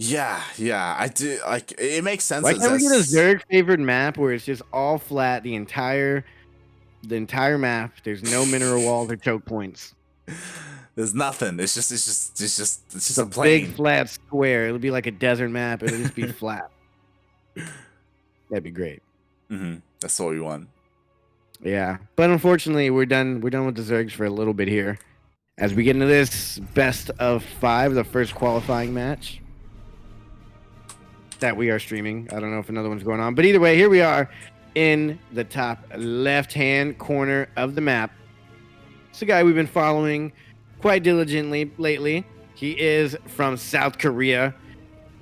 Yeah, I do. Like, it makes sense Why that can't we get a Zest. Zerg favored map where it's just all flat the entire map? There's no mineral walls or choke points. There's nothing. It's just It's a a big plane. flat square. It'll be like a desert map. It'll just be flat. That'd be great. That's what we want. Yeah, but unfortunately, we're done. We're done with the Zergs for a little bit here. As we get into this best of 5, the first qualifying match that we are streaming. I don't know if another one's going on, but either way, here we are in the top left-hand corner of the map. It's a guy we've been following quite diligently lately. He is from South Korea.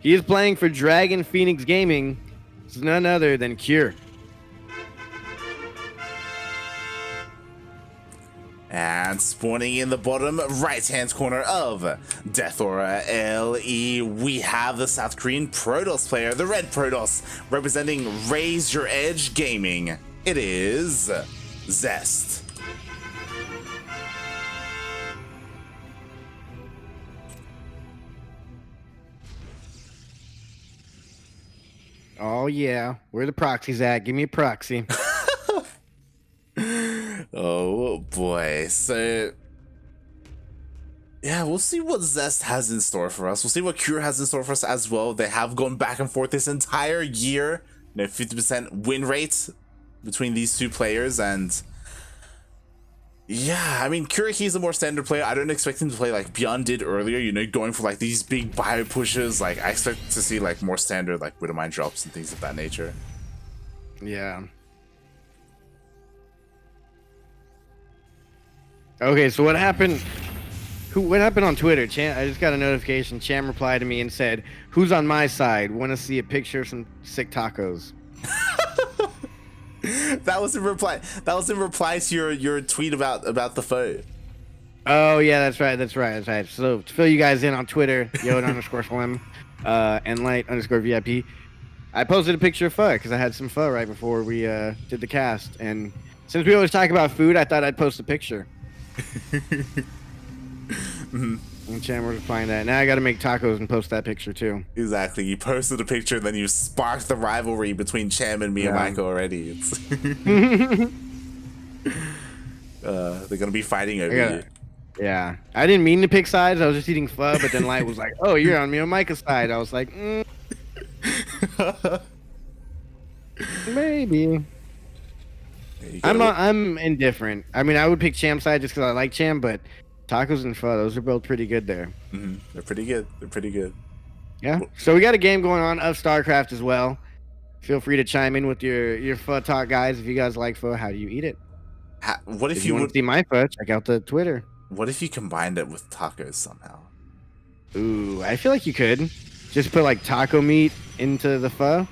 He is playing for Dragon Phoenix Gaming. It's none other than Cure. And spawning in the bottom right-hand corner of Death Aura LE, we have the South Korean Protoss player, the Red Protoss, representing Raise Your Edge Gaming. It is Zest. Oh yeah, where the proxies at? Give me a proxy. Oh boy. So yeah, we'll see what Zest has in store for us. We'll see what Cure has in store for us as well. They have gone back and forth this entire year. 50% win rate between these two players, and yeah, I mean, Cure, he's a more standard player. I don't expect him to play like Beyond did earlier, going for like these big bio pushes. Like, I expect to see like more standard like Widowmine drops and things of that nature. Yeah. Okay, so what happened? What happened on Twitter? I just got a notification. Cham replied to me and said, "Who's on my side? Want to see a picture of some sick tacos?" That was in reply. That was in reply to your tweet about the photo. Oh yeah, that's right. So to fill you guys in on Twitter, Yoda_Slim, and Light_VIP. I posted a picture of pho because I had some pho right before we did the cast, and since we always talk about food, I thought I'd post a picture. And Cham was replying that. Now I got to make tacos and post that picture too. Exactly. You posted a picture, then you sparked the rivalry between Cham and me and Michael already. It's they're gonna be fighting over you. Yeah, I didn't mean to pick sides. I was just eating pho, but then Light was like, "Oh, you're on me and Micah's side." I was like, maybe. I'm indifferent. I mean, I would pick Cham's side just because I like Cham, but tacos and pho, those are both pretty good there. They're pretty good. Yeah. So we got a game going on of StarCraft as well. Feel free to chime in with your pho talk, guys. If you guys like pho, how do you eat it? What if you want to see my pho? Check out the Twitter. What if you combined it with tacos somehow? Ooh, I feel like you could just put like taco meat into the pho.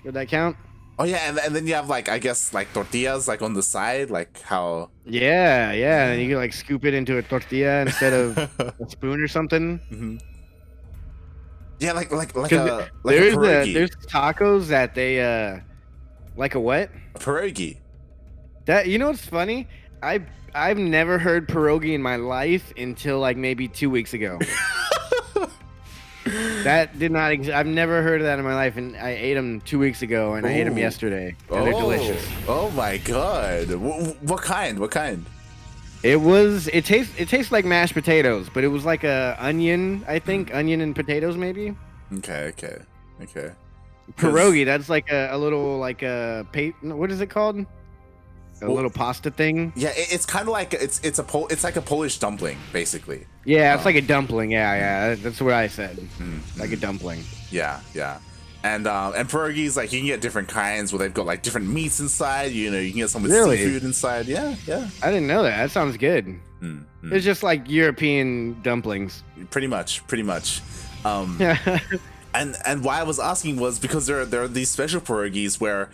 Would that count? Oh yeah, and then you have like, I guess, like tortillas like on the side, like how. Yeah, and you can like scoop it into a tortilla instead of a spoon or something. Yeah, like a pierogi. There's tacos that they like a what? A pierogi. That, you know what's funny? I've never heard pierogi in my life until like maybe 2 weeks ago. That did not exist. I've never heard of that in my life, and I ate them 2 weeks ago, and I ate them yesterday. And they're delicious. Oh my god! What kind? It tastes like mashed potatoes, but it was like a onion, I think, onion and potatoes maybe. Okay. Pierogi, that's like a little like what is it called? A little pasta thing. Yeah, it's kind of like it's like a Polish dumpling, basically. Yeah, it's like a dumpling. Yeah, that's what I said. Like a dumpling. Yeah. And pierogies, like, you can get different kinds where they've got like different meats inside. You can get some with seafood inside. Yeah. I didn't know that. That sounds good. It's just like European dumplings. Pretty much. And why I was asking was because there are these special pierogies where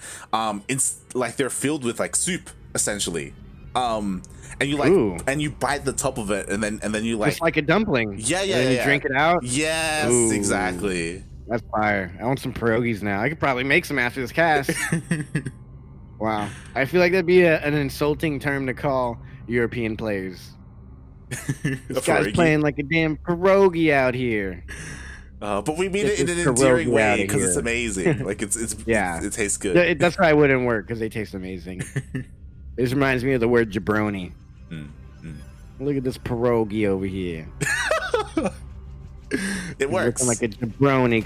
they're filled with like soup essentially, and you and you bite the top of it and then you like, it's like a dumpling. Yeah. You drink it out. Yes, exactly. That's fire. I want some pierogies now. I could probably make some after this cast. Wow, I feel like that'd be an insulting term to call European players. This guy's playing like a damn pierogi out here. But we mean Get it in this an endearing pierogi way outta because it's here. amazing. Like Yeah. it tastes good. That's why it wouldn't work, because they taste amazing. This reminds me of the word jabroni. Look at this pierogi over here. It works. Looking like a jabroni.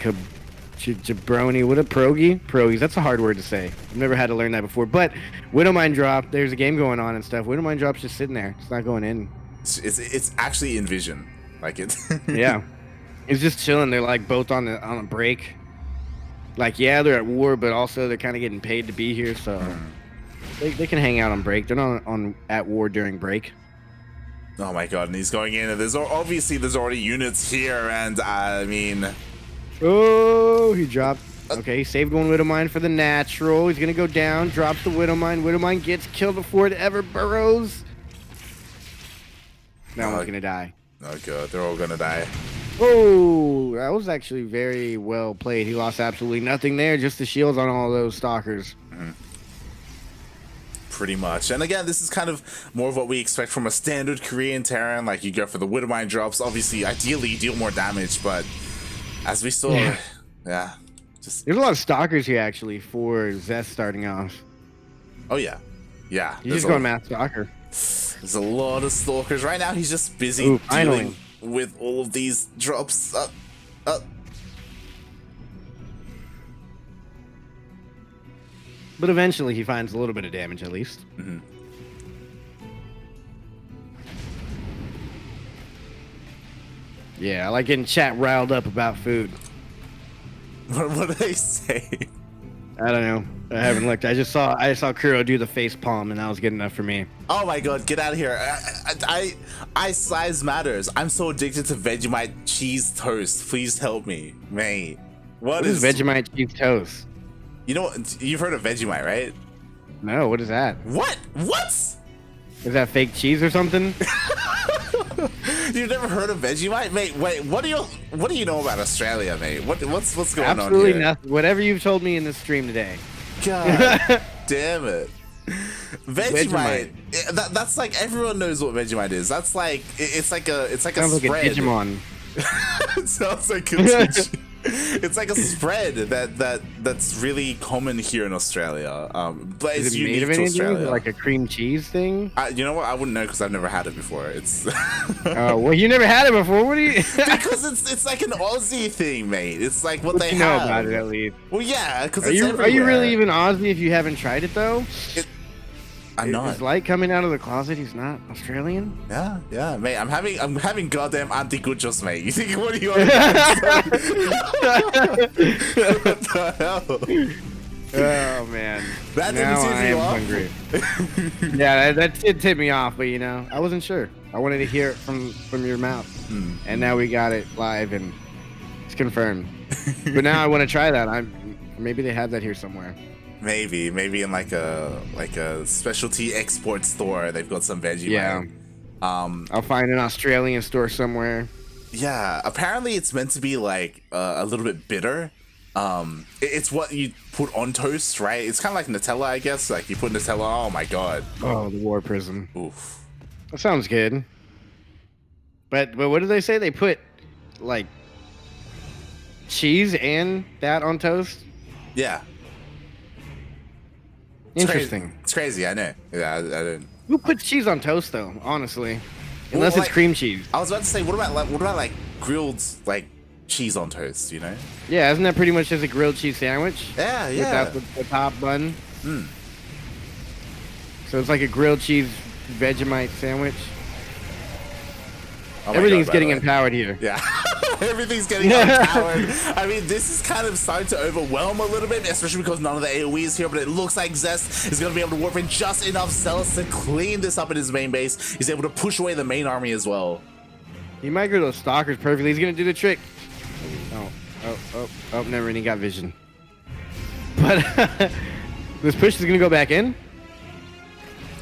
Jabroni. What a pierogi? Pierogies. That's a hard word to say. I've never had to learn that before. But Widowmine drop. There's a game going on and stuff. Widowmine drop's just sitting there. It's not going in. It's actually in vision. Like it. Yeah. It's just chilling. They're like both on a break. Like, yeah, they're at war, but also they're kind of getting paid to be here, so they can hang out on break. They're not at war during break. Oh my god! And he's going in, and there's already units here, and I mean, oh, he dropped. Okay, he saved one Widowmine for the natural. He's gonna go down. Drops the Widowmine. Widowmine gets killed before it ever burrows. That one's gonna die. Oh god, they're all gonna die. Oh, that was actually very well played. He lost absolutely nothing there, just the shields on all those stalkers. Pretty much. And again, this is kind of more of what we expect from a standard Korean Terran. Like, you go for the Widowmine drops. Obviously, ideally, you deal more damage, but as we saw, yeah. Just There's a lot of stalkers here, actually, for Zest starting off. Oh, yeah. Yeah. He's just going math stalker. There's a lot of stalkers. Right now, he's just busy dealing with all of these drops. But eventually he finds a little bit of damage at least. Yeah, I like getting chat riled up about food. What do they say? I don't know. I haven't looked. I saw Kuro do the face palm, and that was good enough for me. Oh my god, get out of here. I size matters. I'm so addicted to Vegemite cheese toast. Please help me. Mate. What is Vegemite cheese toast? You know what? You've heard of Vegemite, right? No, what is that? What? Is that fake cheese or something? You've never heard of Vegemite? Mate, wait, what do you know about Australia, mate? What's going on here? Absolutely nothing. Whatever you've told me in this stream today. God damn it. Vegemite. That's like, everyone knows what Vegemite is. That's like, it's like a Sounds spread. like a Digimon. It sounds like a it's like a spread that's really common here in Australia. But Is it's it unique made of to anything? Australia. Like a cream cheese thing? You know what? I wouldn't know because I've never had it before. It's Oh, well, you never had it before. What do you? because it's like an Aussie thing, mate. It's like what they you know have. about it at least. Well, yeah, because Are you really even Aussie if you haven't tried it though? I'm not. Is Light coming out of the closet? He's not Australian. Yeah, mate. I'm having goddamn anti-gujos, mate. You think what are you on? What the hell? Oh man, That now didn't I tip you am off? hungry. Yeah, that did tip me off, but you know, I wasn't sure. I wanted to hear it from your mouth, and now we got it live and it's confirmed. But now I want to try that. Maybe they have that here somewhere. Maybe in like a specialty export store, they've got some Vegemite. Yeah. I'll find an Australian store somewhere. Yeah, apparently it's meant to be like a little bit bitter. It's what you put on toast, right? It's kind of like Nutella, I guess. Like you put Nutella. Oh my god. Oh, the War Prism. Oof. That sounds good. But what do they say? They put like cheese and that on toast? Yeah. Interesting. It's crazy. I know. Yeah, I didn't. Who puts cheese on toast though? Honestly, unless Well, it's cream cheese. I was about to say, what about like grilled like cheese on toast? You know? Yeah, isn't that pretty much just a grilled cheese sandwich? Yeah, yeah. Without the top bun. So it's like a grilled cheese Vegemite sandwich. Oh my Everything's God, getting by the way. empowered here. Yeah. Everything's getting empowered. I mean, this is kind of starting to overwhelm a little bit, especially because none of the AoE is here, but it looks like Zest is going to be able to warp in just enough cells to clean this up in his main base. He's able to push away the main army as well. He might go to those stalkers perfectly. He's gonna do the trick. Oh, never mind. He got vision. But this push is gonna go back in.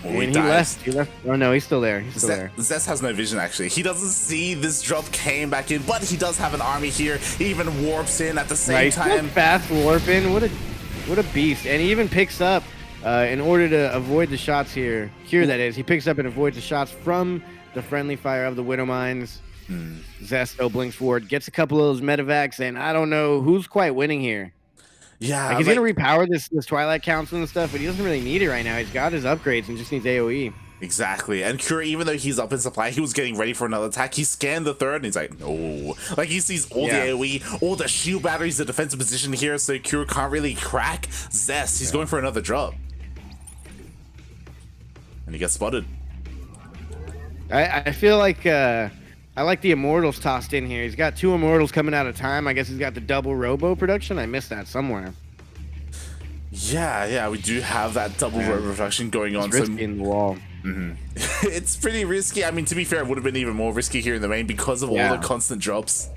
Oh, And he left. Oh no, he's still there. He's still there. Zest has no vision, actually. He doesn't see this drop came back in, but he does have an army here. He even warps in at the same time. Fast warping. What a beast! And he even picks up in order to avoid the shots here. That is, he picks up and avoids the shots from the friendly fire of the Widow Mines. Zest blinks forward, gets a couple of those medevacs, and I don't know who's quite winning here. Yeah, like he's gonna repower this Twilight Council and stuff, but he doesn't really need it right now. He's got his upgrades and just needs AoE. Exactly. And Cure, even though he's up in supply, he was getting ready for another attack. He scanned the third and he's like, no. Like he sees all the AoE, all the shield batteries, the defensive position here, so Cure can't really crack Zest. He's going for another drop. And he gets spotted. I feel like I like the Immortals tossed in here. He's got 2 Immortals coming out of time. I guess he's got the double Robo production. I missed that somewhere. Yeah, we do have that double Robo production going on. It's risky in the wall. It's pretty risky. I mean, to be fair, it would have been even more risky here in the main because of all the constant drops.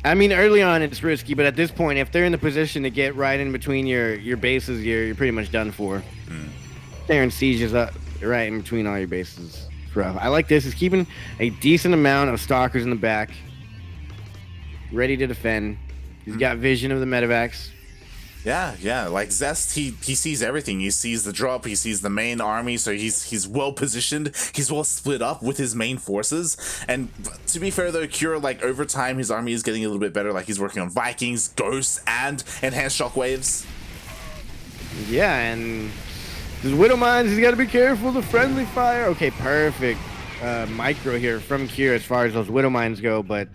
I mean, early on it's risky, but at this point, if they're in the position to get right in between your bases, you're pretty much done for. They're in sieges up right in between all your bases. Rough. I like this. He's keeping a decent amount of stalkers in the back, ready to defend. He's got vision of the medevacs. Yeah. Like Zest, he sees everything. He sees the drop. He sees the main army. So he's well positioned. He's well split up with his main forces. And to be fair though, Cure, like over time, his army is getting a little bit better. Like he's working on Vikings, Ghosts, and enhanced shockwaves. Yeah, and his Widow Mines, he's got to be careful. The friendly fire. Okay, perfect. Micro here from Cure as far as those Widow Mines go, but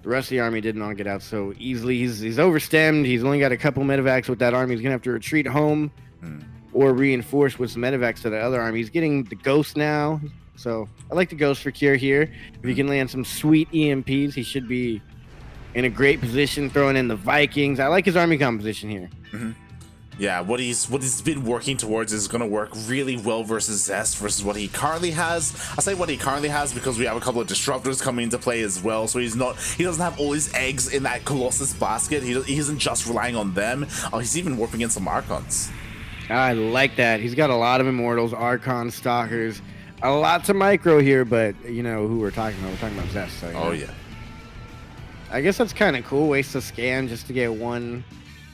the rest of the army did not get out so easily. He's overstemmed. He's only got a couple medevacs with that army. He's going to have to retreat home or reinforce with some medevacs to the other army. He's getting the Ghost now, so I like the Ghost for Cure here. If he can land some sweet EMPs, he should be in a great position, throwing in the Vikings. I like his army composition here. Yeah, what he's been working towards is going to work really well versus Zest versus what he currently has. I say what he currently has because we have a couple of disruptors coming into play as well. So he doesn't have all his eggs in that Colossus basket. He isn't just relying on them. He's even warping in some Archons. I like that. He's got a lot of Immortals, Archons, Stalkers, a lot to micro here, but you know who we're talking about. We're talking about Zest. So, oh yeah. I guess that's kind of cool. Waste a scan just to get one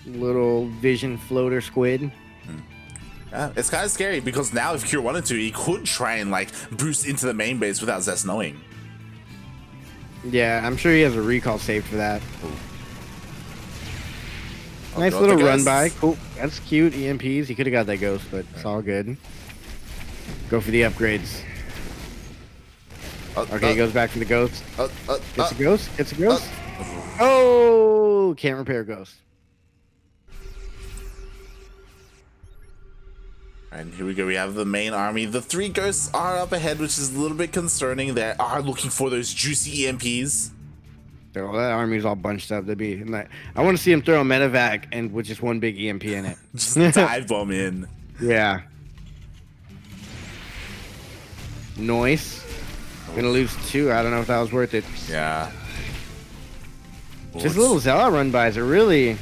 little vision floater squid. Yeah, it's kind of scary because now if Cure wanted to, he could try and like boost into the main base without Zest knowing. Yeah, I'm sure he has a recall saved for that. Oh, nice little run by. Cool. That's cute. EMPs. He could have got that Ghost, but it's all good. Go for the upgrades. Okay, he goes back for the Ghost. Gets a Ghost. Gets a Ghost. Oh, can't repair Ghost. And here we go. We have the main army. The 3 Ghosts are up ahead, which is a little bit concerning. They are looking for those juicy EMPs. So that army's all bunched up. I want to see him throw a medevac and with just one big EMP in it. Just dive bomb in. Yeah. Noise. Gonna lose 2. I don't know if that was worth it. Yeah. Just little Zella run bys are really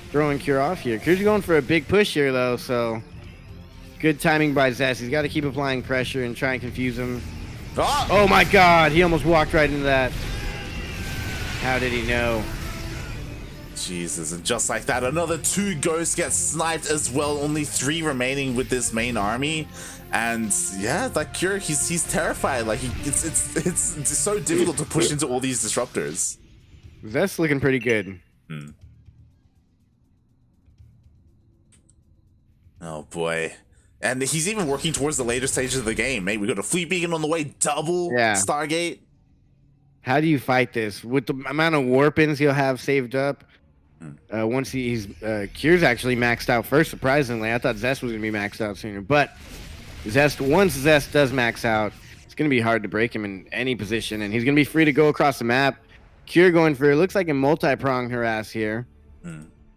throwing Cure off here. Cure's going for a big push here though, so good timing by Zest. He's got to keep applying pressure and try and confuse him. Oh my god, he almost walked right into that. How did he know? Jesus, and just like that, another 2 Ghosts get sniped as well. Only 3 remaining with this main army. And yeah, like Cure, he's terrified. Like it's so difficult to push into all these disruptors. Zest's looking pretty good. Oh boy. And he's even working towards the later stages of the game, mate. We got a Fleet Beacon on the way, double Stargate. How do you fight this? With the amount of warp-ins he'll have saved up, once he's Cure's actually maxed out first, surprisingly. I thought Zest was going to be maxed out sooner. But once Zest does max out, it's going to be hard to break him in any position. And he's going to be free to go across the map. Cure going for, it looks like a multi-prong harass here.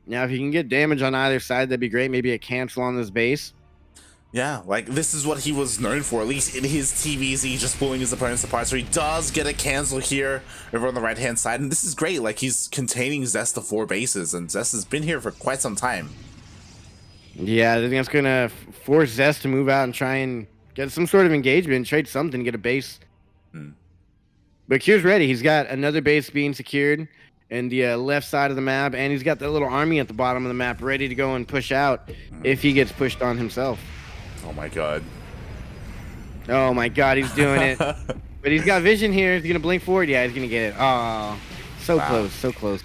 Now, if you can get damage on either side, that'd be great. Maybe a cancel on this base. Yeah, like this is what he was known for, at least in his TVZ, just pulling his opponents apart. So he does get a cancel here over on the right-hand side, and this is great. Like he's containing Zest to 4 bases, and Zest has been here for quite some time. Yeah, I think that's gonna force Zest to move out and try and get some sort of engagement, trade something, get a base. But Cure's ready. He's got another base being secured in the left side of the map, and he's got that little army at the bottom of the map ready to go and push out if he gets pushed on himself. Oh my god. Oh my god, he's doing it. But he's got vision here. He's going to blink forward. Yeah, he's going to get it. Oh, so close, so close.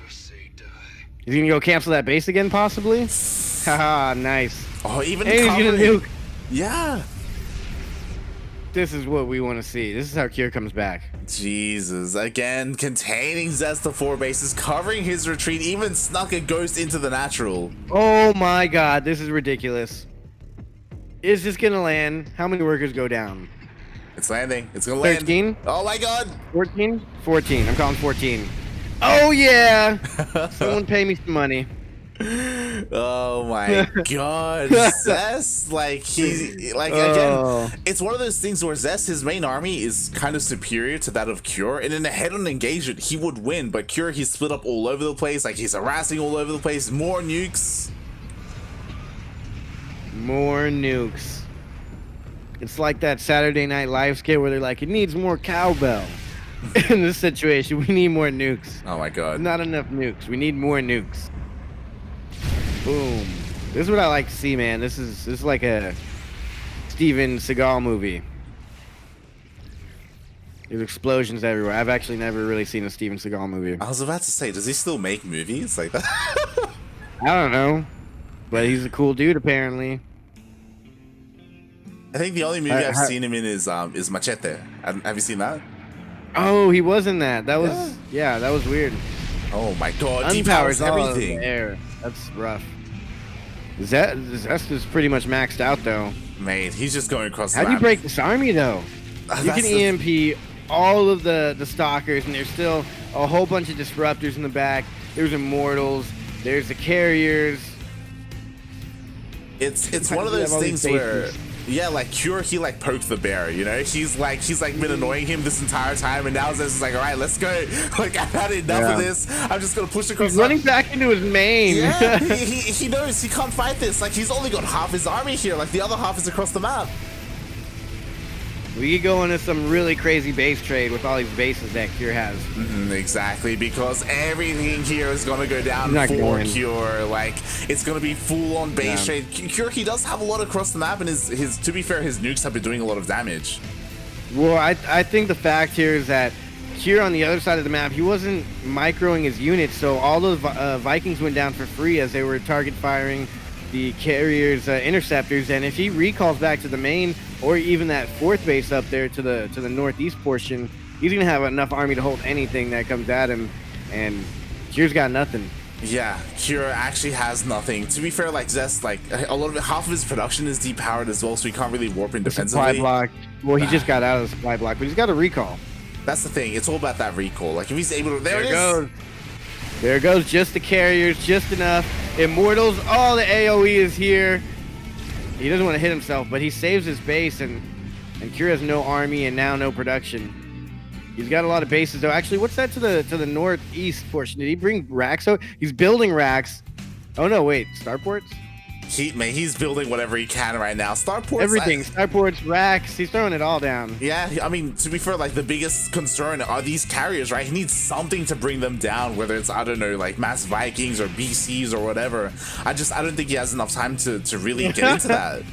He's going to go cancel that base again, possibly? Haha, nice. Oh, even and he's going to nuke. Yeah. This is what we want to see. This is how Cure comes back. Jesus. Again, containing Zest to 4 bases, covering his retreat, even snuck a ghost into the natural. Oh my god, this is ridiculous. Is this going to land? How many workers go down? It's landing. It's going to land. 13? Oh my god. 14? 14. I'm calling 14. Oh yeah. Someone pay me some money. Oh my god. Zest, like again, it's one of those things where Zest, his main army is kind of superior to that of Cure, and in a head-on engagement he would win, but Cure, he's split up all over the place, like he's harassing all over the place. More nukes. More nukes. It's like that Saturday Night Live skit where they're like, it needs more cowbell. In this situation, we need more nukes. Oh my god. Not enough nukes. We need more nukes. Boom. This is what I like to see, man. This is like a Steven Seagal movie. There's explosions everywhere. I've actually never really seen a Steven Seagal movie. I was about to say, does he still make movies like that? I don't know. But he's a cool dude, apparently. I think the only movie I've seen him in is Machete. Have you seen that? Oh, he was in that. That was that was weird. Oh my god, Unpowers everything. Air. That's rough. Zest is pretty much maxed out though. Mate, he's just going across. How do you break this army though? You can EMP all of the stalkers, and there's still a whole bunch of disruptors in the back. There's immortals. There's the carriers. It's one of those things where, yeah, like Cure, he like poked the bear, you know. He's like been annoying him this entire time, and now Zest is like, all right, let's go. Like, I've had enough of this. I'm just gonna push across. He's running back into his main. Yeah, he knows he can't fight this. Like, he's only got half his army here. Like, the other half is across the map. We could go into some really crazy base trade with all these bases that Cure has. Exactly, because everything here is going to go down for Cure. Like, it's going to be full-on base trade. Cure, he does have a lot across the map, and his to be fair, his nukes have been doing a lot of damage. Well, I think the fact here is that Cure on the other side of the map, he wasn't microing his units, so all the Vikings went down for free as they were target firing the carriers, interceptors, and if he recalls back to the main or even that 4th base up there to the northeast portion, he's gonna have enough army to hold anything that comes at him, and Cure's got nothing. Yeah, Cure actually has nothing. To be fair, like Zest, like a lot of it, half of his production is depowered as well, so he can't really warp in defensively. Supply block. Well, he just got out of the supply block, but he's got a recall. That's the thing. It's all about that recall. Like if he's able to, there it goes. There it goes. Just the carriers, just enough. Immortals. Oh, the AOE is here. He doesn't want to hit himself, but he saves his base, and Cure has no army and now no production. He's got a lot of bases though. Actually, what's that to the northeast portion? Did he bring racks? Oh, he's building racks. Oh no, wait, starports. He's building whatever he can right now. Starports, everything. Starports, racks. He's throwing it all down. Yeah, I mean, to be fair, like the biggest concern are these carriers, right? He needs something to bring them down, whether it's, I don't know, like mass Vikings or BCs or whatever. I don't think he has enough time to really get into that.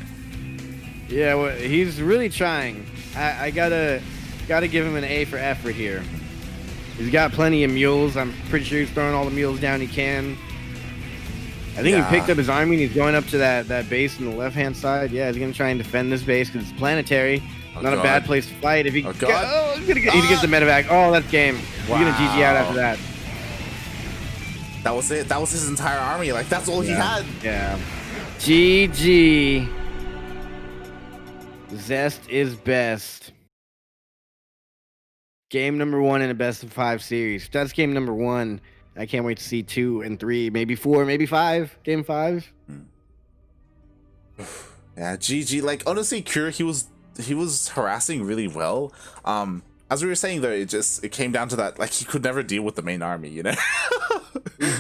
Yeah, well, he's really trying. I gotta give him an A for effort here. He's got plenty of mules. I'm pretty sure he's throwing all the mules down he can. I think he picked up his army and he's going up to that base on the left-hand side. Yeah, he's going to try and defend this base because it's planetary. Not a bad place to fight. If he he gets the medevac. Oh, that's game. Wow. He's going to GG out after that. That was it. That was his entire army. Like, that's all he had. Yeah. GG. Zest is best. Game number 1 in a best of 5 series. That's game number 1. I can't wait to see 2 and 3, maybe 4, maybe 5. Game 5. Yeah, GG. Like honestly, Cure, he was harassing really well. As we were saying though, it came down to that, like he could never deal with the main army, you know.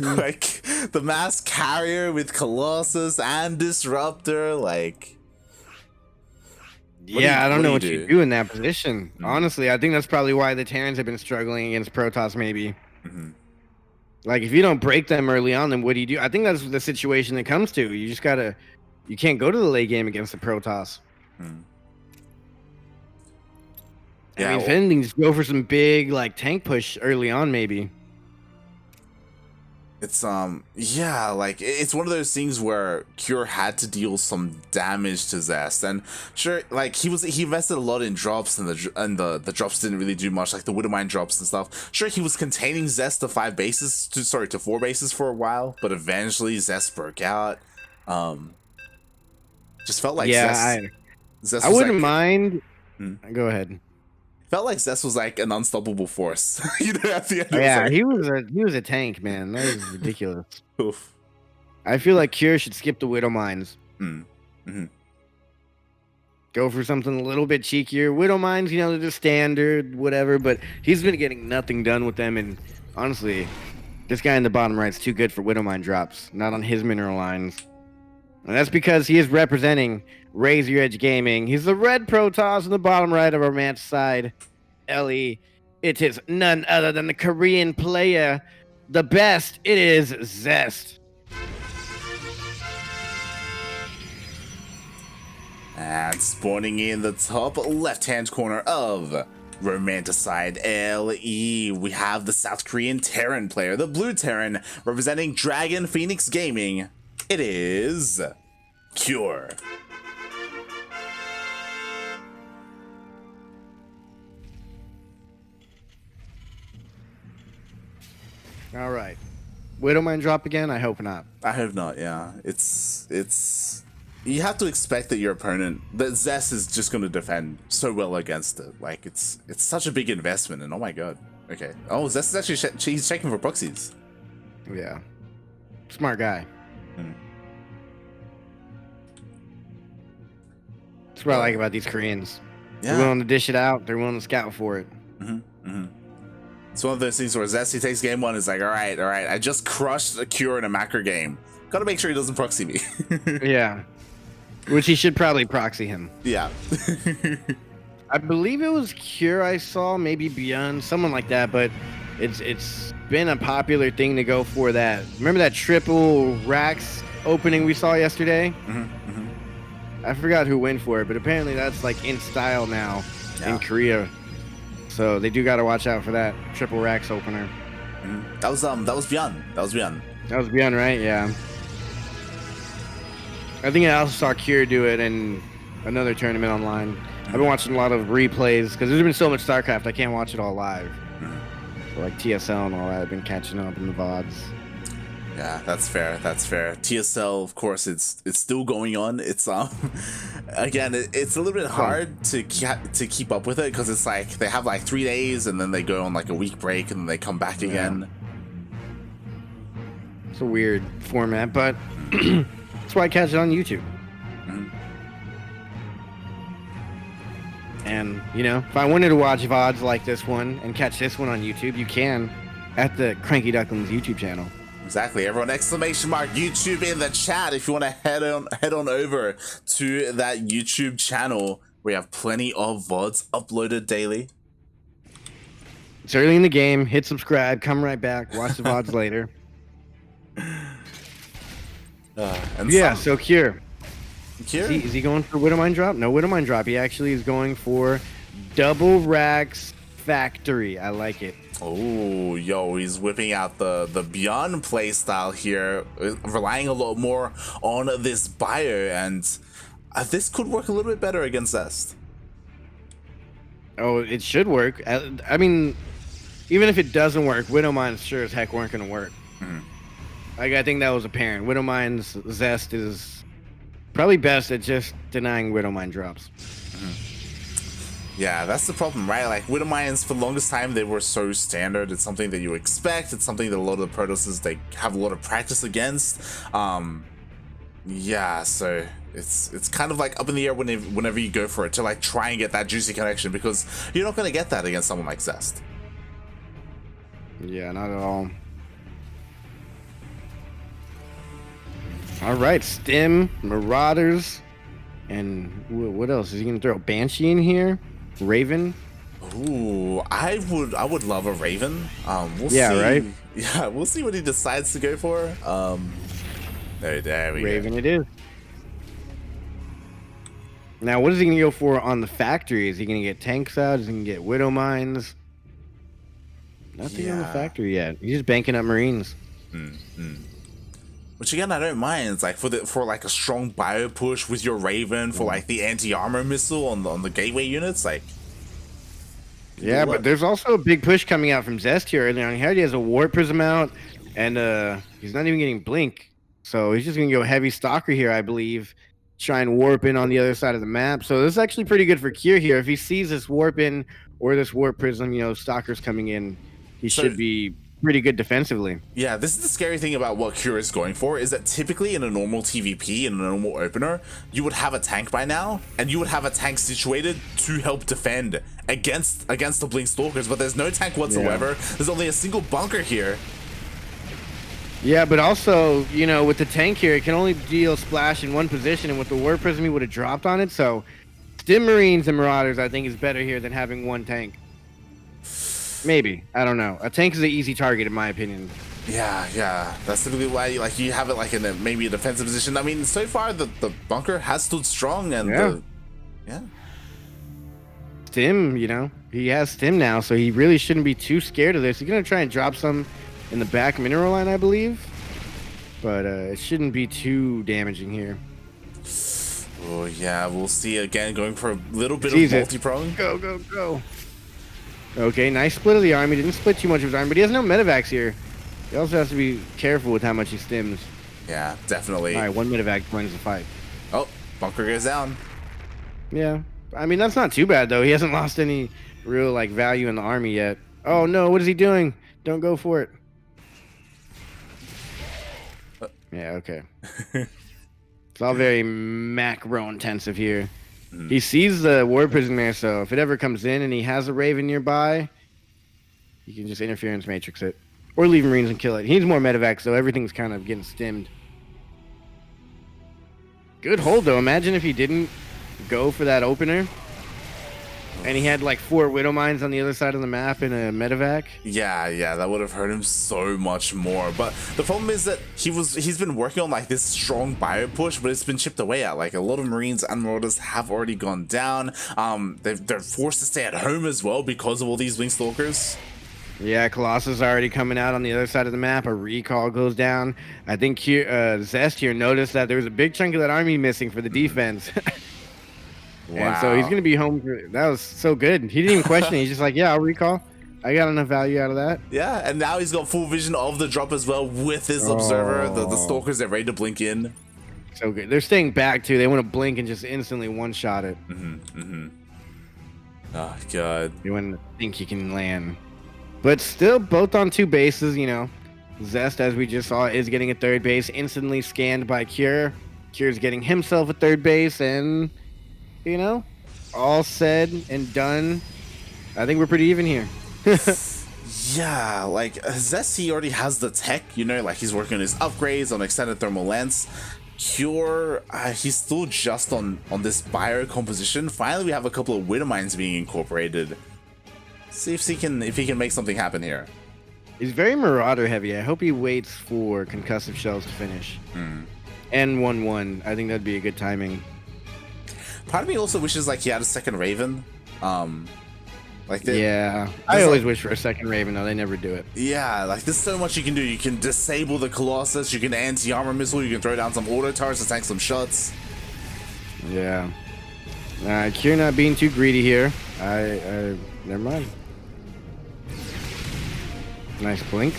Like the mass carrier with Colossus and Disruptor, like. Yeah, I don't know what you do in that position. Honestly, I think that's probably why the Terrans have been struggling against Protoss, maybe. Like, if you don't break them early on, then what do you do? I think that's the situation it comes to. You just gotta... You can't go to the late game against the Protoss. I mean, if anything, just go for some big like tank push early on, maybe. It's yeah, like it's one of those things where Cure had to deal some damage to Zest, and sure, like he invested a lot in drops, and the drops didn't really do much, like the Widowmine drops and stuff. Sure, he was containing Zest to 4 bases for a while, but eventually Zest broke out. Just felt like Zest I wouldn't mind. Go ahead. Felt like Zest was like an unstoppable force. You know, at the end. Yeah, he was a tank, man. That was ridiculous. Oof. I feel like Cure should skip the Widow Mines. Go for something a little bit cheekier. Widow Mines, you know, they're just standard, whatever. But he's been getting nothing done with them, and honestly, this guy in the bottom right's too good for Widow Mine drops. Not on his mineral lines. And that's because he is representing Raise Your Edge Gaming. He's the red Protoss in the bottom right of our match side. Ellie, it is none other than the Korean player, the best. It is Zest. And spawning in the top left-hand corner of Romanticide LE, we have the South Korean Terran player, the blue Terran, representing Dragon Phoenix Gaming. It is Cure. All right. Widowmine drop again? I hope not. I hope not, yeah. It's you have to expect that your opponent, that Zest is just going to defend so well against it. Like, it's such a big investment, and oh my god. Okay. Oh, Zest is actually he's checking for proxies. Yeah. Smart guy. That's what I like about these Koreans. Yeah. They're willing to dish it out. They're willing to scout for it. It's one of those things where Zest, he takes game one, is like, all right, I just crushed a Cure in a macro game. Gotta make sure he doesn't proxy me. Yeah. Which he should probably proxy him. Yeah. I believe it was Cure I saw, maybe Beyond, someone like that, but it's been a popular thing to go for that. Remember that triple racks opening we saw yesterday? I forgot who went for it, but apparently that's like in style now in Korea. So they do got to watch out for that triple racks opener. That was Beyond. That was Beyond, right? Yeah. I think I also saw Cure do it in another tournament online. I've been watching a lot of replays because there's been so much StarCraft I can't watch it all live. So like TSL and all that, I've been catching up in the VODs. Yeah, that's fair. TSL, of course, it's still going on. It's again, it's a little bit hard to keep up with it because it's like they have like 3 days and then they go on like a week break and then they come back again. It's a weird format, but that's why I catch it on YouTube. And you know, if I wanted to watch VODs like this one and catch this one on YouTube, you can at the CranKy Ducklings YouTube channel. Exactly. Everyone, exclamation mark YouTube in the chat if you want to head on over to that YouTube channel. We have plenty of VODs uploaded daily. It's early in the game. Hit subscribe. Come right back. Watch the VODs later. So Cure. Is he going for Widowmine drop? No Widowmine drop. He actually is going for double racks factory. I like it. Oh, yo, he's whipping out the Beyond play style here, relying a lot more on this bio, and this could work a little bit better against Zest. Oh, it should work. I mean, even if it doesn't work, Widowmine sure as heck weren't going to work. Like, I think that was apparent. Widowmine's Zest is probably best at just denying Widowmine drops. Yeah, that's the problem, right? Like, Widowmines, for the longest time, they were so standard. It's something that you expect. It's something that a lot of the Protosses, they have a lot of practice against. Yeah, so it's kind of like up in the air whenever you go for it to like try and get that juicy connection, because you're not going to get that against someone like Zest. Yeah, not at all. All right, Stim, Marauders, and what else? Is he going to throw a Banshee in here? Raven? Ooh, I would love a Raven. We'll see. Right? Yeah, we'll see what he decides to go for. There we Raven go. It is. Now, what is he going to go for on the factory? Is he going to get tanks out? Is he going to get widow mines? Nothing on the factory yet. He's just banking up marines. Which again, I don't mind. It's like for like a strong bio push with your Raven for like the anti-armor missile on the gateway units. Like, yeah, but there's also a big push coming out from Zest here early on. He already has a Warp Prism out, and he's not even getting Blink. So he's just going to go heavy Stalker here, I believe. Try and warp in on the other side of the map. So this is actually pretty good for Kier here. If he sees this warp in or this Warp Prism, you know, Stalker's coming in, he should be pretty good defensively. Yeah, this is the scary thing about what Kier is going for, is that typically in a normal TVP, in a normal opener, you would have a tank by now, and you would have a tank situated to help defend against the Blink Stalkers, but there's no tank whatsoever. Yeah. There's only a single bunker here. Yeah, but also, you know, with the tank here, it can only deal splash in one position, and with the Warp Prism, he would have dropped on it, so Stim Marines and Marauders, I think, is better here than having one tank. Maybe. I don't know. A tank is an easy target, in my opinion. Yeah. That's typically why you have it like in maybe a defensive position. I mean, so far, the bunker has stood strong, and Stim, you know, he has Stim now, so he really shouldn't be too scared of this. He's going to try and drop some in the back mineral line, I believe, but it shouldn't be too damaging here. Oh yeah, we'll see. Again, going for a little bit of multi-prong. Go. Okay, nice split of the army. Didn't split too much of his army, but he has no medevacs here. He also has to be careful with how much he stims. Yeah, definitely. All right, one medevac joins the fight. Oh, bunker goes down. Yeah, I mean, that's not too bad though. He hasn't lost any real like value in the army yet. Oh no, what is he doing? Don't go for it. Yeah, okay. It's all very macro intensive here. He sees the War Prism there, so if it ever comes in and he has a Raven nearby, he can just interference matrix it. Or leave Marines and kill it. He needs more medevacs, so everything's kind of getting stimmed. Good hold, though. Imagine if he didn't go for that opener. And he had like 4 Widow Mines on the other side of the map in a medevac. Yeah, that would have hurt him so much more. But the problem is that he's been working on like this strong bio push, but it's been chipped away at. Like a lot of Marines and Marauders have already gone down. They're forced to stay at home as well because of all these Blink Stalkers. Yeah, Colossus already coming out on the other side of the map. A recall goes down. I think Zest here noticed that there was a big chunk of that army missing for the defense. Wow. And so he's going to be home. That was so good. He didn't even question it. He's just like, yeah, I'll recall. I got enough value out of that. Yeah, and now he's got full vision of the drop as well with his observer. The Stalkers are ready to blink in. So good. They're staying back, too. They want to blink and just instantly one-shot it. Oh, God. You wouldn't think you can land. But still, both on 2 bases, you know. Zest, as we just saw, is getting a 3rd base. Instantly scanned by Kier. Kier's getting himself a 3rd base, and... you know, all said and done, I think we're pretty even here. Yeah, like Zest, he already has the tech, you know, like he's working on his upgrades on extended thermal lens. Cure, he's still just on this bio composition. Finally, we have a couple of Widow Mines being incorporated. See if he can make something happen here. He's very Marauder heavy. I hope he waits for concussive shells to finish. And 1-1. I think that'd be a good timing. Part of me also wishes like he had a second Raven. Yeah, I always wish for a second Raven, though. They never do it. Yeah, like there's so much you can do. You can disable the Colossus, you can anti-armor missile, you can throw down some auto turrets to tank some shots. Yeah. Alright, Kier not being too greedy here. I never mind. Nice blink.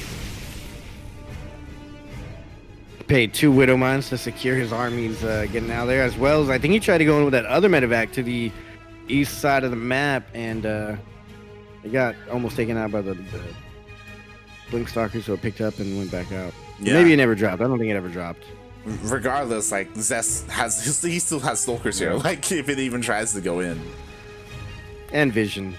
Paid 2 Widow Mines to secure his armies getting out there, as well as I think he tried to go in with that other medevac to the east side of the map, and he got almost taken out by the Blink Stalkers, so it picked up and went back out. Yeah. Maybe it never dropped. I don't think it ever dropped. Regardless, like Zest he still has Stalkers here. Like if it even tries to go in. And vision.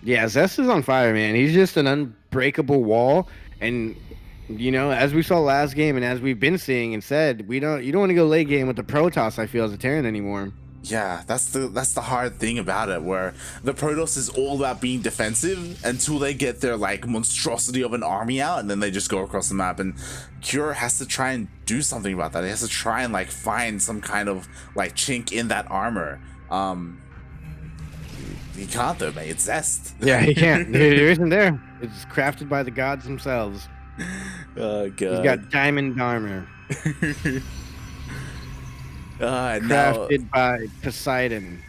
Yeah, Zest is on fire, man. He's just an unbreakable wall, and you know, as we saw last game and as we've been seeing and said, you don't want to go late game with the Protoss, I feel, as a Terran anymore. Yeah, that's the hard thing about it, where the Protoss is all about being defensive until they get their like monstrosity of an army out, and then they just go across the map. And Cure has to try and do something about that. He has to try and like find some kind of like chink in that armor. He can't though, mate. It's Zest. Yeah, he can't. There isn't there. It's crafted by the gods themselves. Oh god. He's got diamond armor. Crafted by Poseidon.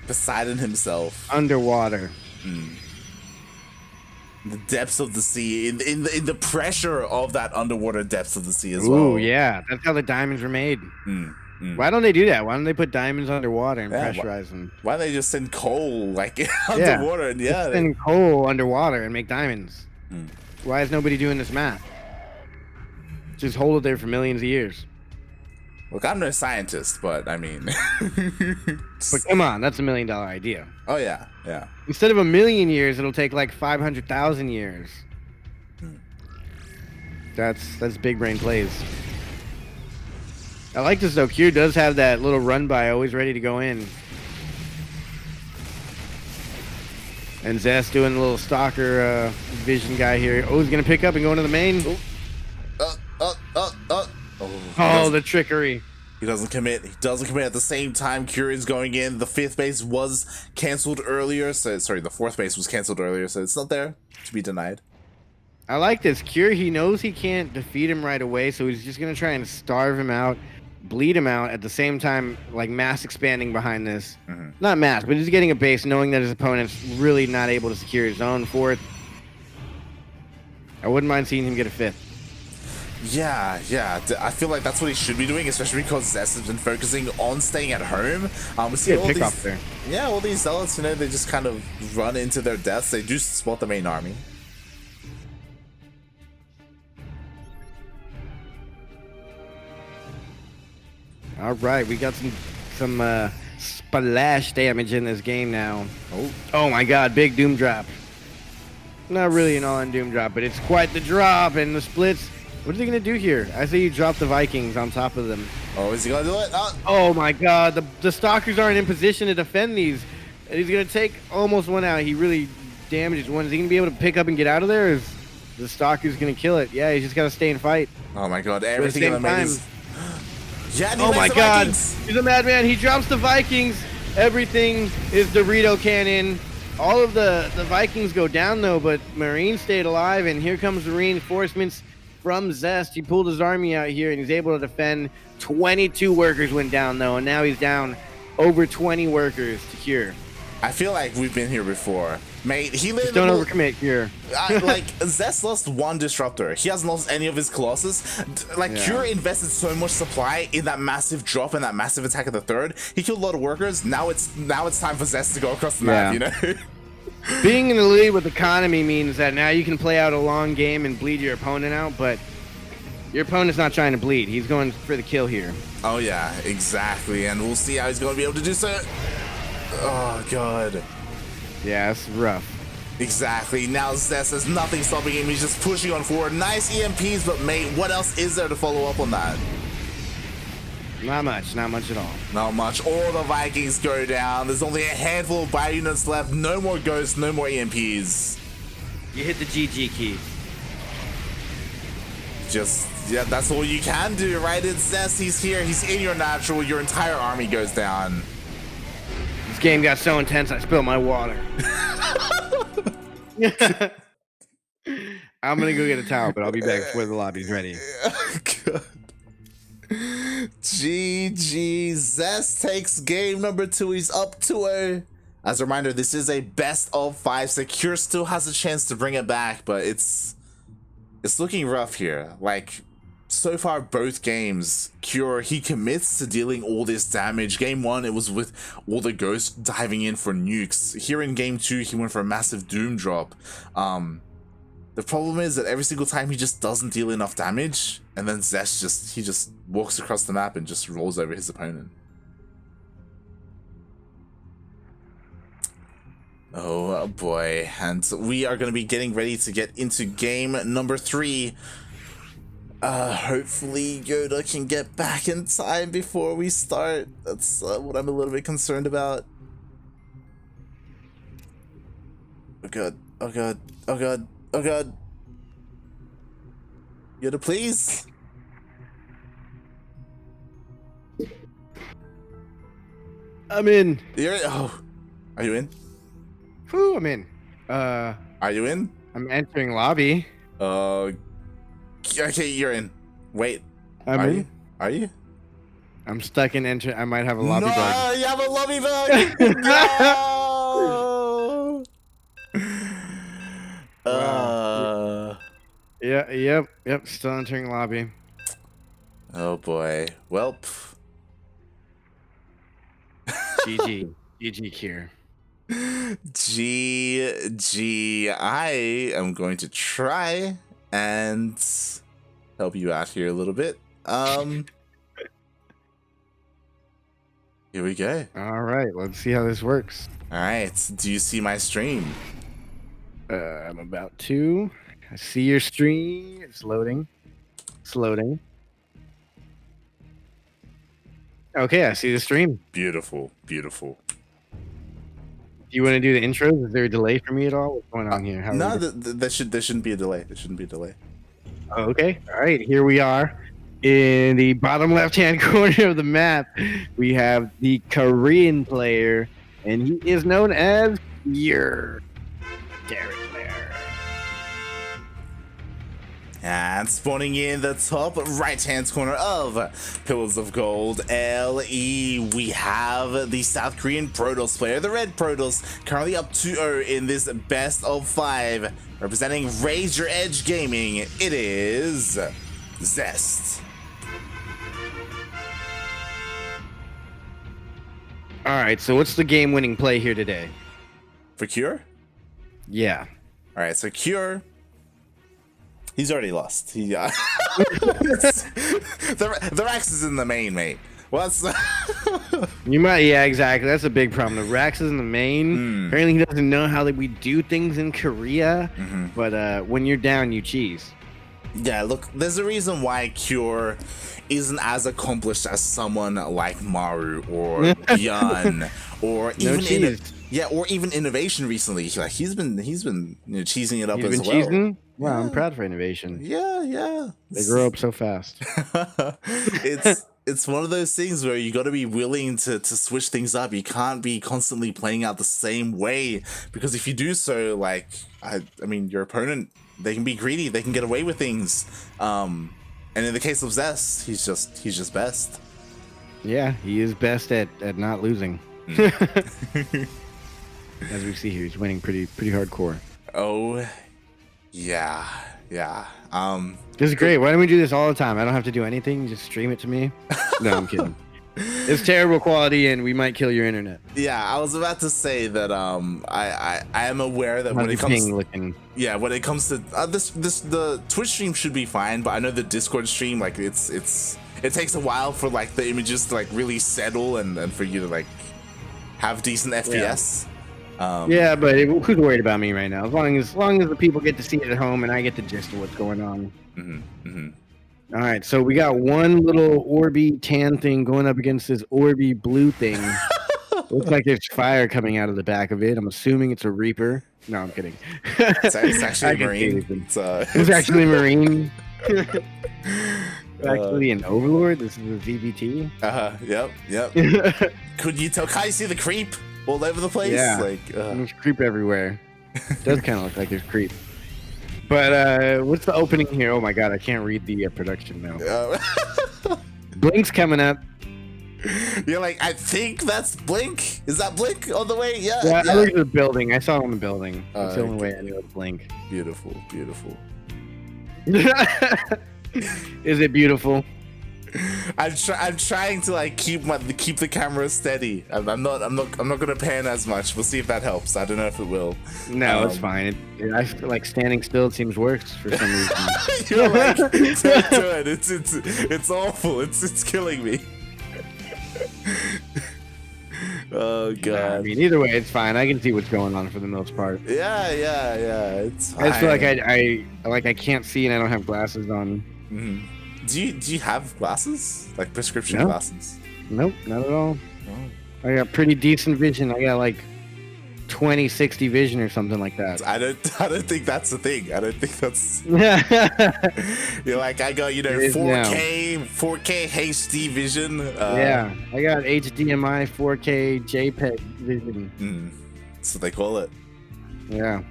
Poseidon himself. Underwater. The depths of the sea, in the pressure of that underwater depths of the sea as well. Ooh, yeah. That's how the diamonds were made. Why don't they do that? Why don't they put diamonds underwater and pressurize them? Why don't they just send coal like underwater? And send coal underwater and make diamonds. Why is nobody doing this math? Just hold it there for millions of years. Look, I'm no scientist, but I mean... But come on, that's $1 million idea. Oh, yeah, yeah. Instead of 1 million years, it'll take like 500,000 years. That's big brain plays. I like this though. Q does have that little run by, always ready to go in. And Zest doing a little stalker vision guy here. Oh, he's gonna pick up and go into the main. Oh, the trickery. He doesn't commit. He doesn't commit at the same time. Curion's going in. The 5th base was canceled earlier. So sorry, the 4th base was canceled earlier, so it's not there to be denied. I like this. Cure, he knows he can't defeat him right away, so he's just gonna try and starve him out, bleed him out at the same time, like mass expanding behind this. Not mass, but he's getting a base, knowing that his opponent's really not able to secure his own 4th. I wouldn't mind seeing him get a 5th. Yeah, I feel like that's what he should be doing, especially because Zest has been focusing on staying at home. We see all these, there. Yeah, all these zealots, you know, they just kind of run into their deaths. They do spot the main army. All right, we got some splash damage in this game now. Oh my God, big doom drop. Not really an all-in doom drop, but it's quite the drop, and the splits. What is he gonna do here? I say you drop the Vikings on top of them. Oh, is he gonna do it? Oh my God, the stalkers aren't in position to defend these. And he's gonna take almost one out. He really damages one. Is he gonna be able to pick up and get out of there? Or is the stalker's gonna kill it? Yeah, he's just gotta stay and fight. Oh my God, everything in the main is... Yeah, oh my God, he's a madman. He drops the Vikings. Everything is Dorito cannon. All of the Vikings go down though, but Marine stayed alive, and here comes the reinforcements from Zest. He pulled his army out here, and he's able to defend. 22 workers went down though, and now he's down over 20 workers to Cure. I feel like we've been here before, mate. He just don't overcommit, Cure. Like Zest lost 1 disruptor. He hasn't lost any of his colossus. Like Cure invested so much supply in that massive drop and that massive attack at the 3rd. He killed a lot of workers. Now it's time for Zest to go across the map. You know. Being in the lead with economy means that now you can play out a long game and bleed your opponent out, but your opponent's not trying to bleed. He's going for the kill here. Oh yeah, exactly. And we'll see how he's going to be able to do so. Oh God. Yeah, it's rough. Exactly. Now Zest has nothing stopping him. He's just pushing on forward. Nice EMPs, but mate, what else is there to follow up on that? Not much at all. Not much. All the Vikings go down. There's only a handful of bio units left. No more ghosts, no more EMPs. You hit the GG key. Yeah, that's all you can do, right? It's Zest. He's here. He's in your natural. Your entire army goes down. This game got so intense, I spilled my water. I'm gonna go get a towel, but I'll be back before the lobby's ready. God. GG. Zest takes game number 2. He's up 2-0. As a reminder, this is a best of 5. Secure still has a chance to bring it back, but it's looking rough here. Like, so far both games, Cure, he commits to dealing all this damage. Game 1, it was with all the ghosts diving in for nukes. Here in game 2, he went for a massive doom drop. The problem is that every single time he just doesn't deal enough damage, and then Zest just walks across the map and just rolls over his opponent. Oh boy, and we are going to be getting ready to get into game number 3. Hopefully Yoda can get back in time before we start. That's what I'm a little bit concerned about. Oh god, oh god, oh god, oh god. Yoda, please. I'm in. You're in? Oh, are you in? Whew, I'm in. Are you in? I'm entering lobby. Okay, you're in. Wait, I'm in. Are you? I'm stuck in enter. I might have a lobby No, bug. you have a lobby bug. No. Yeah, yep. Still entering lobby. Oh boy. Well. GG here. GG. I am going to try and help you out here a little bit. Here we go. All right, let's see how this works. All right. Do you see my stream? I'm about to. I see your stream. It's loading. It's loading. Okay, I see the stream. Beautiful, beautiful. Do you want to do the intros? Is there a delay for me at all? What's going on here? No, there shouldn't be a delay. There shouldn't be a delay. Okay, all right. Here we are in the bottom left-hand corner of the map. We have the Korean player, and he is known as Yer. Derek Blair. And spawning in the top right-hand corner of Pillars of Gold LE, we have the South Korean Protoss player, the Red Protoss, currently up 2-0 in this best of 5. Representing Raise Your Edge Gaming, it is Zest. All right, so what's the game-winning play here today? For Cure? Yeah. All right, so Cure, he's already lost. The Rax is in the main, mate. What's Yeah, exactly. That's a big problem. The Rax is in the main. Apparently, he doesn't know how we do things in Korea. But when you're down, you cheese. Yeah, look, there's a reason why Cure isn't as accomplished as someone like Maru or Yun or even or even Innovation recently. Like he's been cheesing it up as well. Cheesing? Wow, I'm proud for Innovation. Yeah. They grow up so fast. It's one of those things where you got to be willing to switch things up. You can't be constantly playing out the same way, because if you do so, like I mean, your opponent, they can be greedy. They can get away with things. And in the case of Zest, he's just best. Yeah, he is best at not losing. As we see here, he's winning pretty hardcore. Oh, yeah. This is great. Why don't we do this all the time? I don't have to do anything. Just stream it to me. No, I'm kidding. It's terrible quality, and we might kill your internet. Yeah, I was about to say that I am aware that when it comes to the Twitch stream should be fine, but I know the Discord stream, like it takes a while for like the images to like really settle and for you to like have decent FPS. Yeah, but who's worried about me right now? As long as the people get to see it at home and I get the gist of what's going on. All right, so we got one little Orby tan thing going up against this Orby blue thing. Looks like there's fire coming out of the back of it. I'm assuming it's a Reaper. No, I'm kidding. It's actually a Marine. It's actually a Marine. Actually an Overlord. This is a VBT. Yep. Could you tell? Can you see the creep all over the place? Yeah, there's creep everywhere. It does kind of look like there's creep. But what's the opening here? Oh my god, I can't read the production now. Blink's coming up. You're like, I think that's Blink. Is that Blink on the way? Yeah. I looked at the building. I saw it on the building. That's the only way I knew it was Blink. Beautiful. Is it beautiful? I'm trying to like keep the camera steady. I'm not gonna pan as much. We'll see if that helps. I don't know if it will. No, it's fine. I feel like standing still. It seems worse for some reason. You're like, don't do it. It's awful. It's killing me. Oh god. Nah, I mean, either way, it's fine. I can see what's going on for the most part. Yeah. It's fine. I just feel like I can't see and I don't have glasses on. Do you have glasses, like prescription No. glasses? Nope, not at all. Oh. I got pretty decent vision. I got like 20/60 vision or something like that. I don't think that's the thing. I don't think that's. You're like, I got 4K HD vision. Yeah, I got HDMI 4K JPEG vision. That's what they call it. Yeah.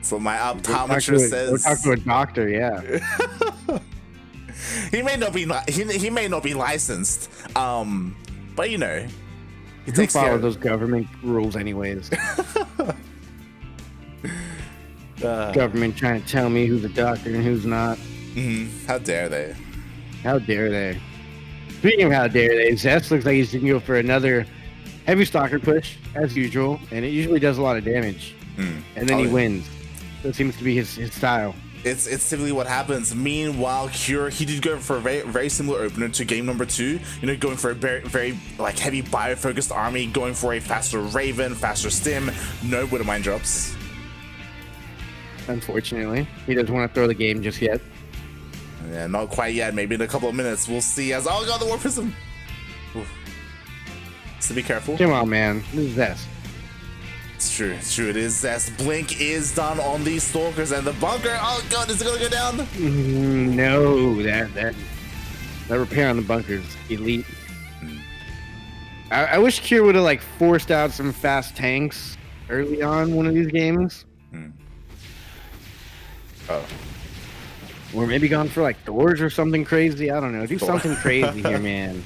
So my optometrist says. Go talk to a doctor. Yeah. He may not be licensed, but he He takes follow care. those government rules anyways. Government trying to tell me who's a doctor and who's not. How dare they? How dare they? Speaking of how dare they, Zest looks like he's going to go for another heavy stalker push as usual, and it usually does a lot of damage. And then he wins. That seems to be his style. It's typically what happens. Meanwhile, Cure, he did go for a very, very similar opener to game number 2. Going for a very, very like heavy bio-focused army, going for a faster Raven, faster Stim, no Widowmine drops. Unfortunately, he doesn't want to throw the game just yet. Yeah, not quite yet. Maybe in a couple of minutes, we'll see. As oh god, the War Prism. Oof. So be careful. Come on, man. This is Zest. It's true. It is Zest. Blink is done on these Stalkers and the bunker. Oh god, is it gonna go down? No, that repair on the bunker's elite. I wish Cure would have like forced out some fast tanks early on one of these games. Oh. Or maybe gone for like doors or something crazy. I don't know. Do something crazy here, man.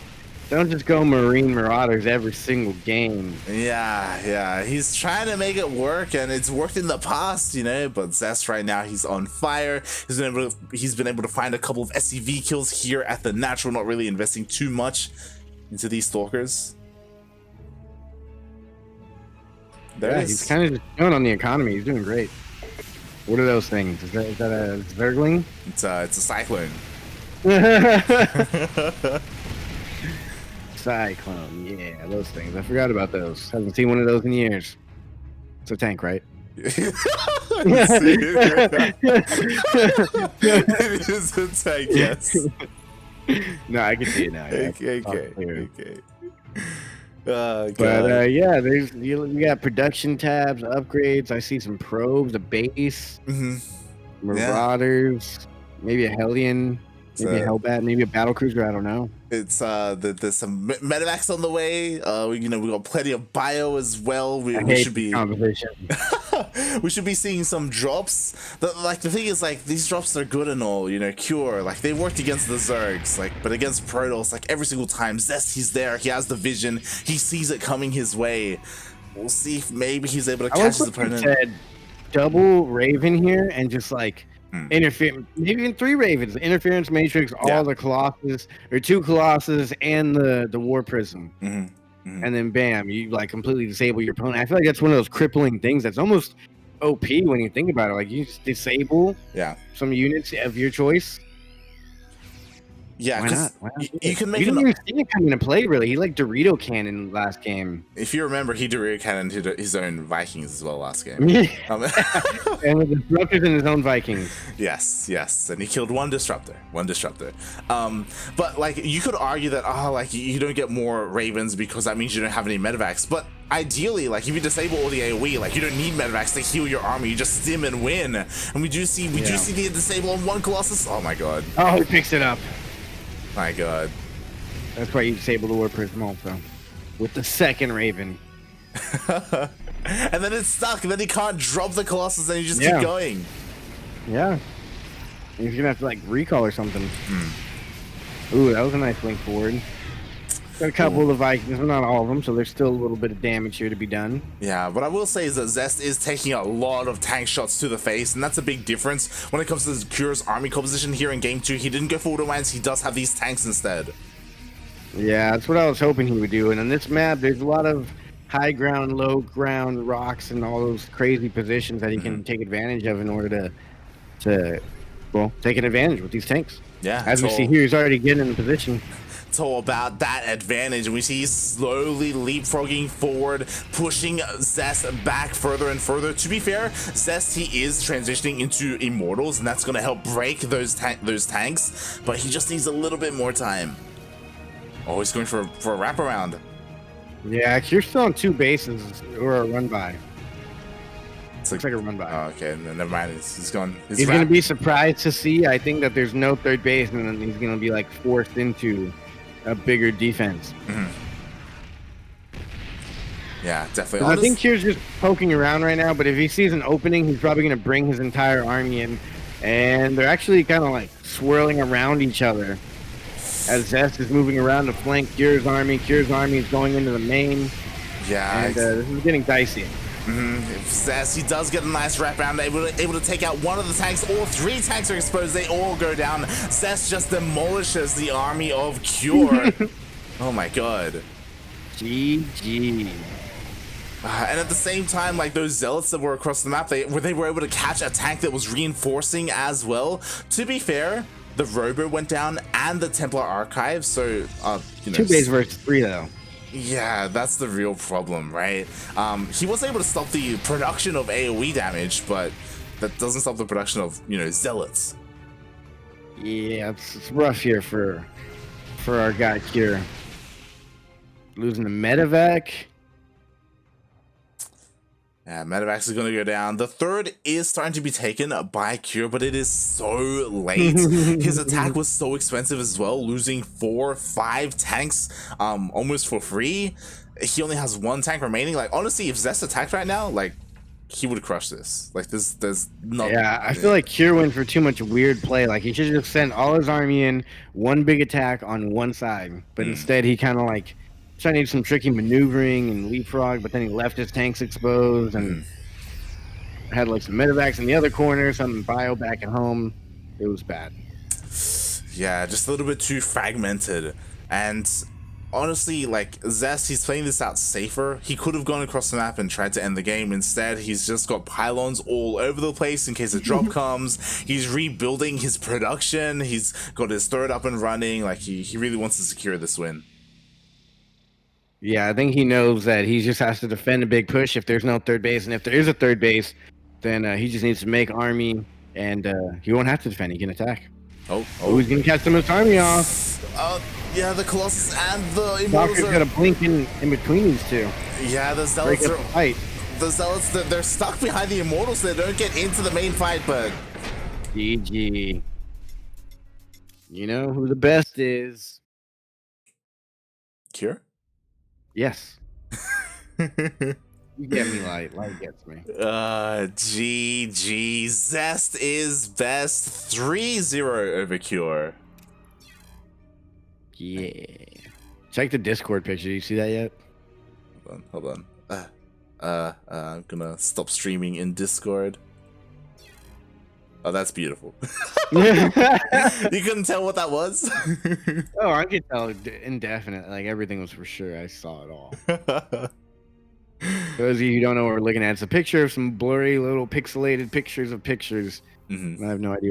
Don't just go Marine Marauders every single game. Yeah. He's trying to make it work, and it's worked in the past, But Zest right now, he's on fire. He's been able to find a couple of SCV kills here at the natural, not really investing too much into these Stalkers. He's kind of just going on the economy. He's doing great. What are those things? Is that a Zergling? It's a Cyclone. Cyclone, yeah, those things. I forgot about those. Haven't seen one of those in years. It's a tank, right? It is a tank, yes. No, I can see it now. Yeah. Okay. But you got production tabs, upgrades. I see some probes, a base, Marauders, maybe a Hellion, maybe a Hellbat, maybe a battle cruiser. I don't know. It's there's some medevacs on the way. We got plenty of bio as well. We should be we should be seeing some drops. The thing is, these drops are good and all, Cure, they worked against the Zergs, but against Protoss, every single time Zest, he's there, he has the vision, he sees it coming his way. We'll see if maybe he's able to catch his opponent. Said double Raven here and just interfere, maybe even 3 Ravens, interference matrix, all the Colossus or 2 Colossus and the War Prism. And then bam, you completely disable your opponent. I feel like that's one of those crippling things that's almost OP when you think about it. You just disable some units of your choice. Yeah, because you can make. You didn't even see it come into play really. He Dorito cannon last game. If you remember, he Dorito cannoned his own Vikings as well last game. And with disruptors in his own Vikings. Yes, and he killed one disruptor. But you could argue that you don't get more Ravens because that means you don't have any medevacs. But ideally, if you disable all the AoE, you don't need medevacs to heal your army. You just stim and win. And we do see the disable on one Colossus. Oh my god. Oh, he picks it up. My god. That's why you disable the War Prism also. With the second Raven. And then it's stuck, and then he can't drop the Colossus, and you just keep going. Yeah. He's gonna have to recall or something. Ooh, that was a nice link forward. Got a couple of the Vikings, but not all of them, so there's still a little bit of damage here to be done. Yeah, what I will say is that Zest is taking a lot of tank shots to the face, and that's a big difference when it comes to Cure's army composition here in Game 2. He didn't go for Widowmines, he does have these tanks instead. Yeah, that's what I was hoping he would do, and on this map, there's a lot of high ground, low ground, rocks, and all those crazy positions that he can take advantage of in order to take an advantage with these tanks. Yeah. As we see here, he's already getting in the position. It's all about that advantage, and we see he's slowly leapfrogging forward, pushing Zest back further and further. To be fair, Zest, he is transitioning into Immortals, and that's going to help break those tanks, but he just needs a little bit more time. Oh, he's going for a wraparound. Yeah, you're still on 2 bases or a run by. Looks like a run by. Oh, okay, never mind. He's gone. He's going to be surprised to see, I think, that there's no third base, and then he's going to be like forced into a bigger defense. Yeah, definitely. I think Kier's just poking around right now, but if he sees an opening, he's probably going to bring his entire army in, and they're actually kind of like swirling around each other as Zest is moving around to flank Kier's army. Kier's army is going into the main. Yeah, and this is getting dicey. Zest, he does get a nice wraparound, able to take out one of the tanks. All 3 tanks are exposed. They all go down. Zest just demolishes the army of Cure. Oh my god. GG. And at the same time, like those zealots that were across the map, they were able to catch a tank that was reinforcing as well. To be fair, the Robo went down and the Templar Archive, so you know, 2 base versus 3 though. Yeah, that's the real problem, right? He was able to stop the production of AoE damage, but that doesn't stop the production of, you know, zealots. Yeah, it's rough here for our guy here. Losing the medevac. Yeah, medevacs is going to go down. The 3rd is starting to be taken by Cure, but it is so late. His attack was so expensive as well, losing 4, 5 tanks almost for free. He only has 1 tank remaining. Like, honestly, if Zest attacked right now, like, he would crush this. Like, there's nothing. Yeah, I feel like Cure went for too much weird play. Like, he should just send all his army in, 1 big attack on 1 side. But instead, he kind of like trying to do some tricky maneuvering and leapfrog, but then he left his tanks exposed and had like some medevacs in the other corner, some bio back at home. It was bad. Yeah, just a little bit too fragmented. And honestly, like, Zest, he's playing this out safer. He could have gone across the map and tried to end the game. Instead, he's just got pylons all over the place in case a drop comes. He's rebuilding his production. He's got his 3rd up and running. Like, he really wants to secure this win. Yeah, I think he knows that he just has to defend a big push if there's no 3rd base. And if there is a 3rd base, then he just needs to make army, and he won't have to defend. He can attack. Oh, he's going to catch some of his army off. Yeah, the Colossus and the Immortals are going to blink in between these 2. Yeah, the Zealots are... The Zealots, they're stuck behind the Immortals. They don't get into the main fight, but... GG. You know who the best is? Cure? Yes. You get me, Light. Light gets me. GG. Zest is best. 3-0 over Cure. Yeah. Check the Discord picture. You see that yet? Hold on. I'm gonna stop streaming in Discord. Oh, that's beautiful. You couldn't tell what that was? Oh, I could tell indefinite. Like, everything was for sure. I saw it all. Those of you who don't know what we're looking at, it's a picture of some blurry little pixelated pictures of pictures. I have no idea what